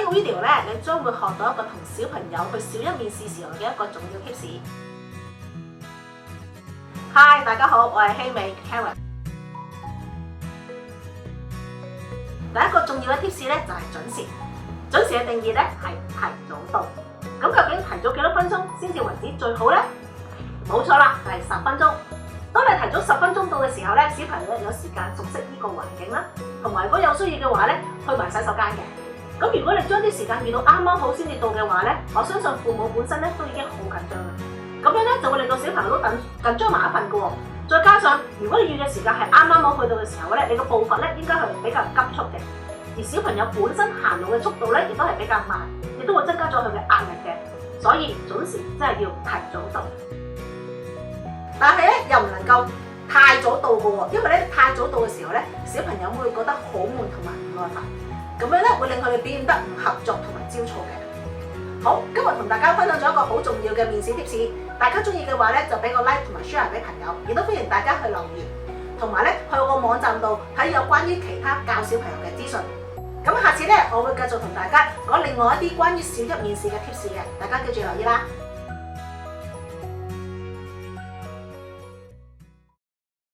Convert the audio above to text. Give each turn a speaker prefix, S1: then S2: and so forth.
S1: 個 video 咧，你將會學到一個同小朋友去小一面試時候嘅一個重要 tips。Hi， 大家好，我係希美 Karen。第一個重要嘅 tips 咧就係準時。準時嘅定義咧係提早到。咁究竟提早幾多分鐘先至為之最好咧？冇錯啦，就係10分鐘。當你提早10分鐘到嘅時候咧，小朋友有時間熟悉呢個環境啦，同埋如果有需要嘅話咧，去埋洗手間嘅。咁如果你將啲時間預到啱啱好先至到嘅話咧，我相信父母本身咧都已經好緊張啦。咁樣咧就會令到小朋友都緊張埋一份嘅喎。再加上如果你預嘅時間係啱啱好去到嘅時候咧，你個步伐咧應該係比較急促嘅。而小朋友本身行路嘅速度咧亦都係比較慢，亦都會增加咗佢嘅壓力嘅。所以準時真係要提早到。但係咧又唔能夠太早到嘅喎，因為咧太早到嘅時候咧，小朋友會覺得好悶同埋唔耐煩。咁樣咧會令佢哋表現得唔合作同埋焦躁嘅。好，今日同大家分享咗一個好重要嘅面試 tips， 大家中意嘅話咧就俾個 like 同埋 share 俾朋友，亦都歡迎大家去留言，同埋咧去我個網站度睇有關於其他教小朋友嘅資訊。咁下次咧我會繼續同大家講另外一啲關於小一面試嘅 tips 嘅，大家記住留意啦。